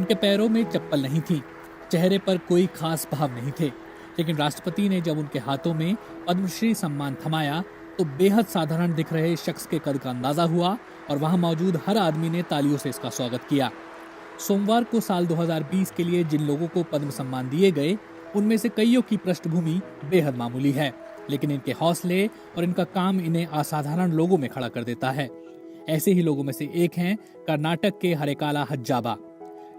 उनके पैरों में चप्पल नहीं थी, चेहरे पर कोई खास भाव नहीं थे। लेकिन राष्ट्रपति ने जब उनके हाथों में पद्मश्री सम्मान थमाया तो बेहद साधारण दिख रहे शख्स के कद का अंदाजा हुआ और वहां मौजूद हर आदमी ने तालियों से इसका स्वागत किया। सोमवार को साल 2020 के लिए जिन लोगों को पद्म सम्मान दिए गए उनमें से कईयों की पृष्ठभूमि बेहद मामूली है, लेकिन इनके हौसले और इनका काम इन्हें असाधारण लोगों में खड़ा कर देता है। ऐसे ही लोगों में से एक हैं कर्नाटक के हरेकाला हज्जाबा।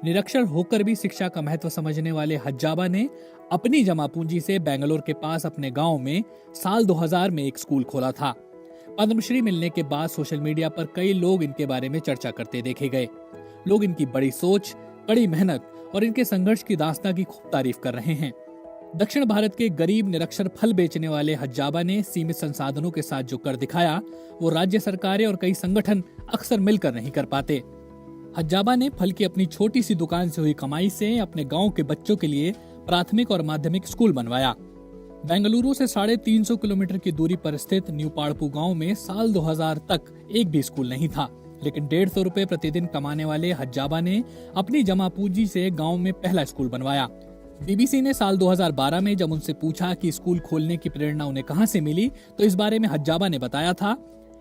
निरक्षर होकर भी शिक्षा का महत्व समझने वाले हज्जाबा ने अपनी जमा पूंजी से बेंगलोर के पास अपने गांव में साल 2000 में एक स्कूल खोला था। पद्मश्री मिलने के बाद सोशल मीडिया पर कई लोग इनके बारे में चर्चा करते देखे गए। लोग इनकी बड़ी सोच, कड़ी मेहनत और इनके संघर्ष की दास्तां की खूब तारीफ कर रहे हैं। दक्षिण भारत के गरीब निरक्षर फल बेचने वाले हज्जाबा ने सीमित संसाधनों के साथ जो कर दिखाया वो राज्य सरकारें और कई संगठन अक्सर मिलकर नहीं कर पाते। हज्जाबा ने फल की अपनी छोटी सी दुकान से हुई कमाई से अपने गांव के बच्चों के लिए प्राथमिक और माध्यमिक स्कूल बनवाया। बेंगलुरु से 350 किलोमीटर की दूरी पर स्थित न्यू पाड़पू गांव में साल 2000 तक एक भी स्कूल नहीं था, लेकिन 150 रुपए प्रतिदिन कमाने वाले हज्जाबा ने अपनी जमा पूंजी से गांव में पहला स्कूल बनवाया। बीबीसी ने साल 2012 में जब उनसे पूछा कि स्कूल खोलने की प्रेरणा उन्हें कहां से मिली तो इस बारे में हज्जाबा ने बताया था,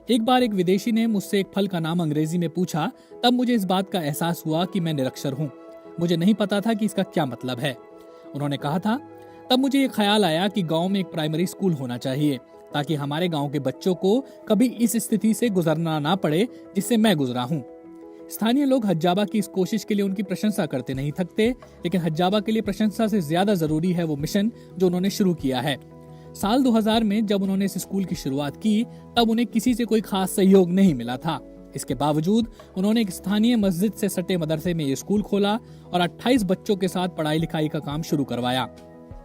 एक बार एक विदेशी ने मुझसे एक फल का नाम अंग्रेजी में पूछा, तब मुझे इस बात का एहसास हुआ कि मैं निरक्षर हूँ। मुझे नहीं पता था कि इसका क्या मतलब है। उन्होंने कहा था, तब मुझे ये ख्याल आया कि गांव में एक प्राइमरी स्कूल होना चाहिए ताकि हमारे गांव के बच्चों को कभी इस स्थिति से गुजरना ना पड़े जिससे मैं गुजरा हूँ। स्थानीय लोग हज्जाबा की इस कोशिश के लिए उनकी प्रशंसा करते नहीं थकते, लेकिन हज्जाबा के लिए प्रशंसा से ज्यादा जरूरी है वो मिशन जो उन्होंने शुरू किया है। साल 2000 में जब उन्होंने इस स्कूल की शुरुआत की तब उन्हें किसी से कोई खास सहयोग नहीं मिला था। इसके बावजूद उन्होंने एक स्थानीय मस्जिद से सटे मदरसे में ये स्कूल खोला और 28 बच्चों के साथ पढ़ाई लिखाई का काम शुरू करवाया।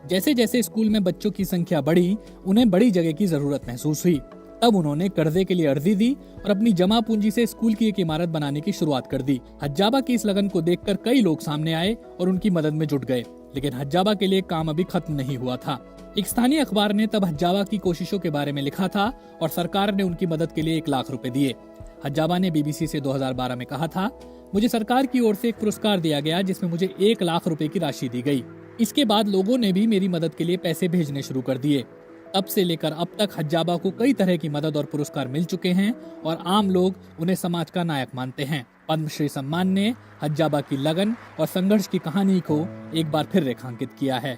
जैसे जैसे स्कूल में बच्चों की संख्या बढ़ी, उन्हें बड़ी जगह की जरूरत महसूस हुई। तब उन्होंने कर्जे के लिए अर्जी दी और अपनी जमा पूंजी से स्कूल की एक इमारत बनाने की शुरुआत कर दी। हज्जाबा की इस लगन को देखकर कई लोग सामने आए और उनकी मदद में जुट गए, लेकिन हज्जाबा के लिए काम अभी खत्म नहीं हुआ था। एक स्थानीय अखबार ने तब हज्जाबा की कोशिशों के बारे में लिखा था और सरकार ने उनकी मदद के लिए 1 लाख रुपए दिए। हज्जाबा ने बीबीसी से 2012 में कहा था, मुझे सरकार की ओर से एक पुरस्कार दिया गया जिसमें मुझे 1 लाख रुपए की राशि दी गई। इसके बाद लोगों ने भी मेरी मदद के लिए पैसे भेजने शुरू कर दिए। तब से लेकर अब तक हज्जाबा को कई तरह की मदद और पुरस्कार मिल चुके हैं और आम लोग उन्हें समाज का नायक मानते हैं। पद्मश्री सम्मान ने हज्जाबा की लगन और संघर्ष की कहानी को एक बार फिर रेखांकित किया है।